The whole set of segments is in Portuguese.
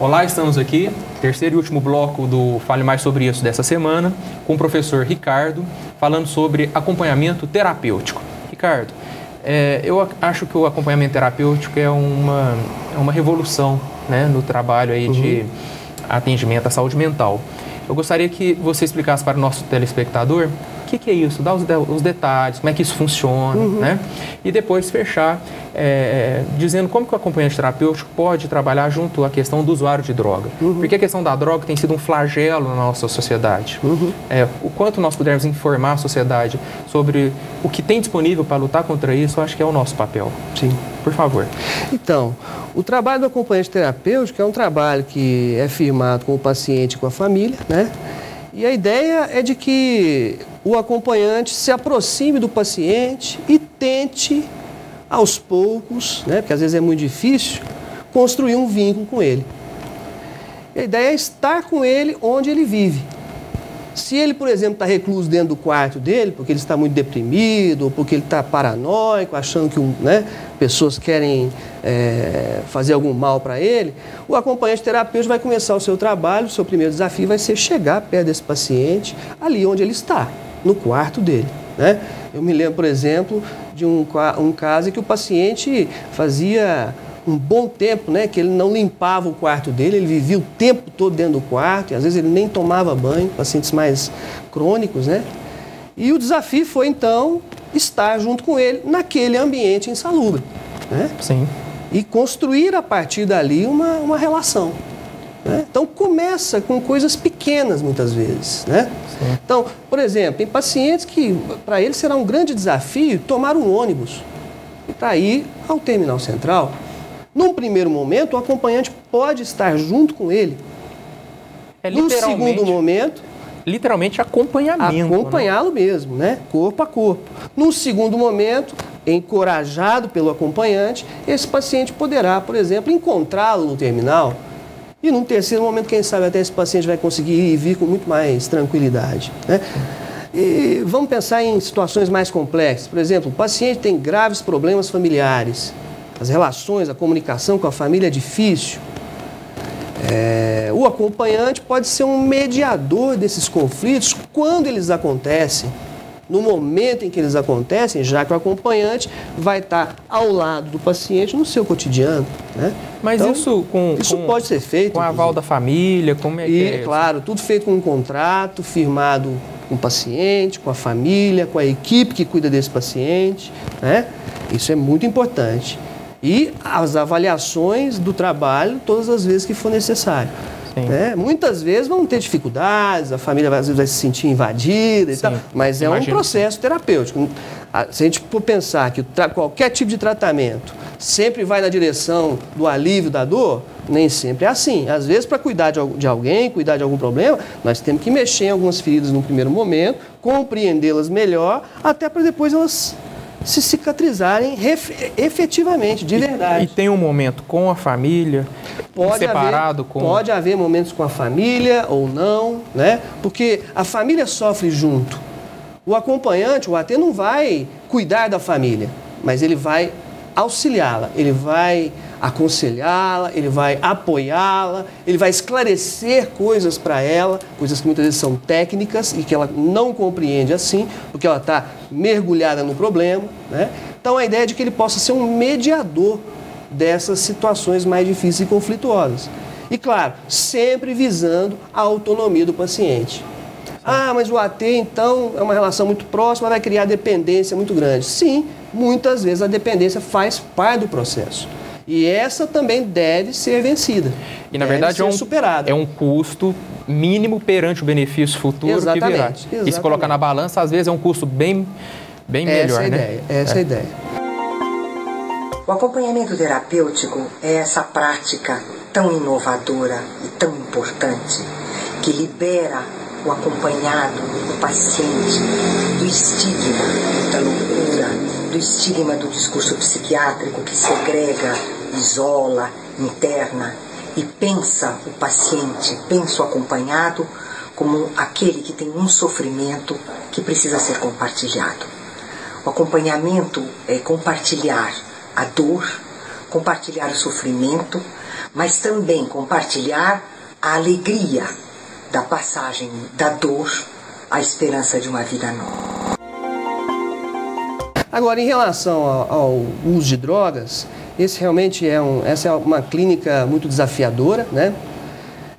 Olá, estamos aqui, terceiro e último bloco do Fale Mais Sobre Isso dessa semana, com o professor Ricardo, falando sobre acompanhamento terapêutico. Ricardo, eu acho que o acompanhamento terapêutico é uma revolução, né, no trabalho aí de atendimento à saúde mental. Eu gostaria que você explicasse para o nosso telespectador o que é isso, dá os detalhes, como é que isso funciona, né? E depois fechar dizendo como que o acompanhante terapêutico pode trabalhar junto à questão do usuário de droga. Porque a questão da droga tem sido um flagelo na nossa sociedade. O quanto nós pudermos informar a sociedade sobre o que tem disponível para lutar contra isso, eu acho que é o nosso papel. Sim. Por favor. Então, o trabalho do acompanhante terapêutico é um trabalho que é firmado com o paciente e com a família, né? E a ideia é de que o acompanhante se aproxime do paciente e tente, aos poucos, né, porque às vezes é muito difícil, construir um vínculo com ele. E a ideia é estar com ele onde ele vive. Se ele, por exemplo, está recluso dentro do quarto dele, porque ele está muito deprimido, ou porque ele está paranoico, achando que pessoas querem fazer algum mal para ele, o acompanhante terapêutico vai começar o seu trabalho, o seu primeiro desafio vai ser chegar perto desse paciente, ali onde ele está, no quarto dele, né? Eu me lembro, por exemplo, de um caso em que o paciente fazia um bom tempo, né, que ele não limpava o quarto dele, ele vivia o tempo todo dentro do quarto, e às vezes ele nem tomava banho, pacientes mais crônicos, né? E o desafio foi, então, estar junto com ele naquele ambiente insalubre, né? Sim. E construir a partir dali uma relação, né? Então, começa com coisas pequenas, muitas vezes, né? Sim. Então, por exemplo, tem pacientes que, para eles, será um grande desafio tomar um ônibus para ir ao terminal central. Num primeiro momento, o acompanhante pode estar junto com ele. Num segundo momento... Literalmente acompanhamento. Acompanhá-lo, né? Mesmo, né? Corpo a corpo. Num segundo momento, encorajado pelo acompanhante, esse paciente poderá, por exemplo, encontrá-lo no terminal. E num terceiro momento, quem sabe até esse paciente vai conseguir ir e vir com muito mais tranquilidade, né? E vamos pensar em situações mais complexas. Por exemplo, o paciente tem graves problemas familiares. As relações, a comunicação com a família é difícil. O acompanhante pode ser um mediador desses conflitos quando eles acontecem. No momento em que eles acontecem, já que o acompanhante vai estar ao lado do paciente no seu cotidiano, né? Mas então, isso pode ser feito com a aval da família, como é que é? Claro, tudo feito com um contrato firmado com o paciente, com a família, com a equipe que cuida desse paciente, né? Isso é muito importante. E as avaliações do trabalho todas as vezes que for necessário. Né? Muitas vezes vão ter dificuldades, a família às vezes vai se sentir invadida e tal, mas é um processo terapêutico. Se a gente for pensar que qualquer tipo de tratamento sempre vai na direção do alívio da dor, nem sempre é assim. Às vezes, para cuidar de alguém, cuidar de algum problema, nós temos que mexer em algumas feridas no primeiro momento, compreendê-las melhor, até para depois elas se cicatrizarem efetivamente, de verdade. E tem um momento com a família, separado com... Pode haver momentos com a família ou não, né? Porque a família sofre junto. O acompanhante, o AT, não vai cuidar da família, mas ele vai auxiliá-la, ele vai aconselhá-la, ele vai apoiá-la, ele vai esclarecer coisas para ela, coisas que muitas vezes são técnicas e que ela não compreende assim, porque ela está mergulhada no problema, né? Então a ideia é de que ele possa ser um mediador dessas situações mais difíceis e conflituosas. E claro, sempre visando a autonomia do paciente. Ah, mas o AT então é uma relação muito próxima, vai criar dependência muito grande. Sim, muitas vezes a dependência faz parte do processo. E essa também deve ser vencida. E na verdade é um custo mínimo perante o benefício futuro que virá. Exatamente. E se colocar na balança, às vezes é um custo bem melhor, né? Essa é a ideia. O acompanhamento terapêutico é essa prática tão inovadora e tão importante que libera o acompanhado, o paciente, do estigma da loucura, do estigma do discurso psiquiátrico que segrega, isola, interna e pensa o paciente, pensa o acompanhado como aquele que tem um sofrimento que precisa ser compartilhado. O acompanhamento é compartilhar a dor, compartilhar o sofrimento, mas também compartilhar a alegria da passagem da dor à esperança de uma vida nova. Agora, em relação ao uso de drogas, essa é uma clínica muito desafiadora, né?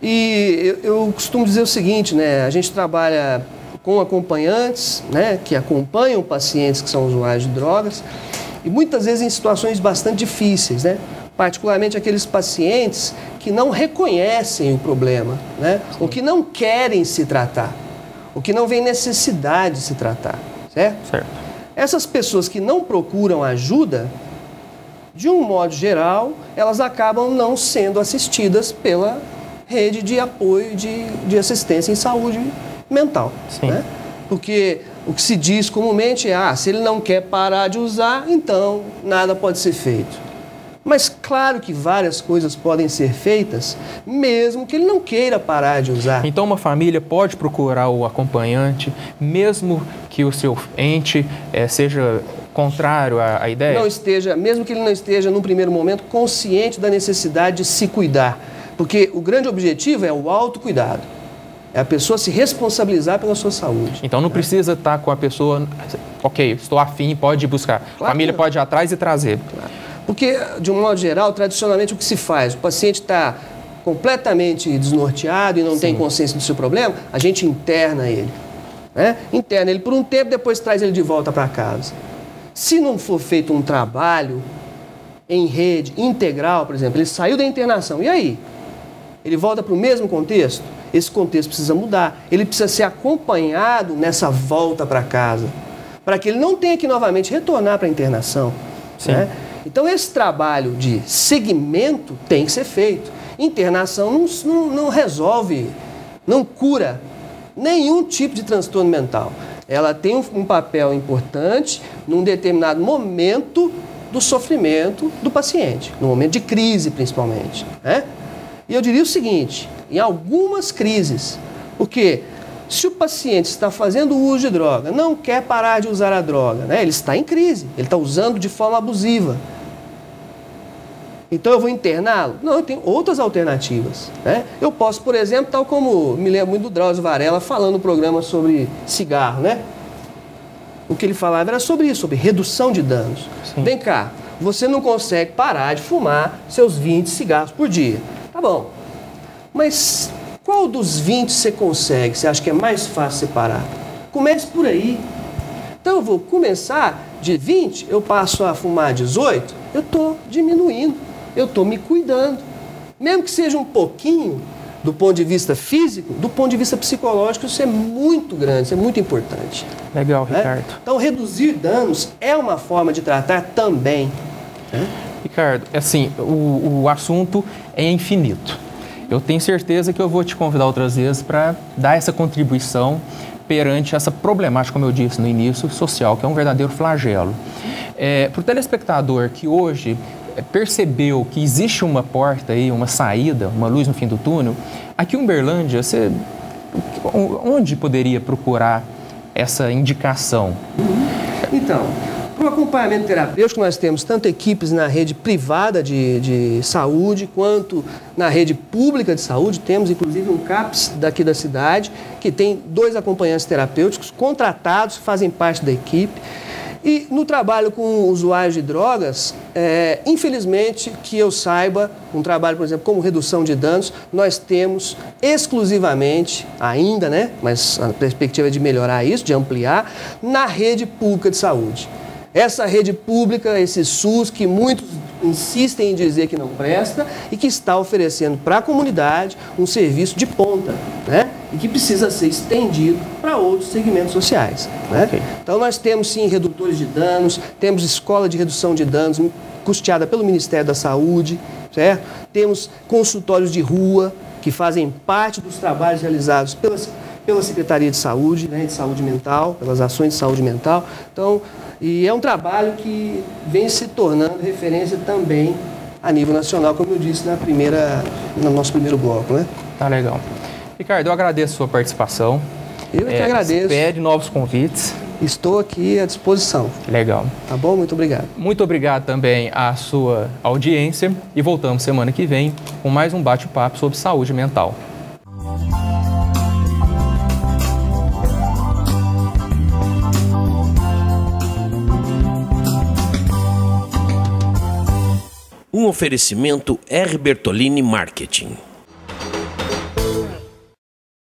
E eu costumo dizer o seguinte, né? A gente trabalha com acompanhantes, né, que acompanham pacientes que são usuários de drogas, e muitas vezes em situações bastante difíceis, né? Particularmente aqueles pacientes que não reconhecem o problema, né? Ou que não querem se tratar, ou que não veem necessidade de se tratar, certo? Certo. Essas pessoas que não procuram ajuda, de um modo geral, elas acabam não sendo assistidas pela rede de apoio de assistência em saúde mental. Sim. Né? Porque o que se diz comumente é, se ele não quer parar de usar, então nada pode ser feito. Mas claro que várias coisas podem ser feitas, mesmo que ele não queira parar de usar. Então uma família pode procurar o acompanhante, mesmo que o seu ente seja contrário à ideia? Mesmo que ele não esteja, num primeiro momento, consciente da necessidade de se cuidar. Porque o grande objetivo é o autocuidado. É a pessoa se responsabilizar pela sua saúde. Então não precisa estar com a pessoa, ok, estou afim, pode ir buscar. Claro, a família pode ir atrás e trazer. Claro. Porque, de um modo geral, tradicionalmente o que se faz? O paciente está completamente desnorteado e não tem consciência do seu problema, a gente interna ele. Né? Interna ele por um tempo, depois traz ele de volta para casa. Se não for feito um trabalho em rede, integral, por exemplo, ele saiu da internação, e aí? Ele volta para o mesmo contexto? Esse contexto precisa mudar. Ele precisa ser acompanhado nessa volta para casa, para que ele não tenha que novamente retornar para a internação. Né? Então, esse trabalho de segmento tem que ser feito. Internação não resolve, não cura nenhum tipo de transtorno mental. Ela tem um papel importante num determinado momento do sofrimento do paciente, no momento de crise, principalmente. Né? E eu diria o seguinte, em algumas crises, porque se o paciente está fazendo uso de droga, não quer parar de usar a droga, né? Ele está em crise, ele está usando de forma abusiva. Então eu vou interná-lo? Não, eu tenho outras alternativas. Né? Eu posso, por exemplo, tal como me lembro muito do Drauzio Varela falando no programa sobre cigarro, né? O que ele falava era sobre isso, sobre redução de danos. Sim. Vem cá, você não consegue parar de fumar seus 20 cigarros por dia. Tá bom, mas qual dos 20 você consegue? Você acha que é mais fácil separar? Comece por aí. Então eu vou começar de 20, eu passo a fumar 18, eu estou diminuindo, eu estou me cuidando. Mesmo que seja um pouquinho, do ponto de vista físico, do ponto de vista psicológico, isso é muito grande, isso é muito importante. Legal, Ricardo. Então reduzir danos é uma forma de tratar também. Ricardo, assim, o assunto é infinito. Eu tenho certeza que eu vou te convidar outras vezes para dar essa contribuição perante essa problemática, como eu disse no início, social, que é um verdadeiro flagelo. Para o telespectador que hoje percebeu que existe uma porta aí, uma saída, uma luz no fim do túnel, aqui em Uberlândia, onde poderia procurar essa indicação? Então, para o acompanhamento terapêutico, nós temos tanto equipes na rede privada de saúde, quanto na rede pública de saúde. Temos, inclusive, um CAPS daqui da cidade, que tem 2 acompanhantes terapêuticos contratados, fazem parte da equipe. E no trabalho com usuários de drogas, infelizmente, que eu saiba, um trabalho, por exemplo, como redução de danos, nós temos exclusivamente, ainda, né, mas a perspectiva é de melhorar isso, de ampliar, na rede pública de saúde. Essa rede pública, esse SUS, que muitos insistem em dizer que não presta e que está oferecendo para a comunidade um serviço de ponta, né? E que precisa ser estendido para outros segmentos sociais. Né? Okay. Então nós temos sim redutores de danos, temos escola de redução de danos custeada pelo Ministério da Saúde, certo? Temos consultórios de rua que fazem parte dos trabalhos realizados pela Secretaria de Saúde, né, de Saúde Mental, pelas ações de saúde mental. Então, e é um trabalho que vem se tornando referência também a nível nacional, como eu disse no nosso primeiro bloco. Né? Tá legal. Ricardo, eu agradeço a sua participação. Eu que agradeço. Espere novos convites. estou aqui à disposição. Legal. Tá bom? Muito obrigado. Muito obrigado também à sua audiência e voltamos semana que vem com mais um bate-papo sobre saúde mental. Um oferecimento R. Bertolini Marketing.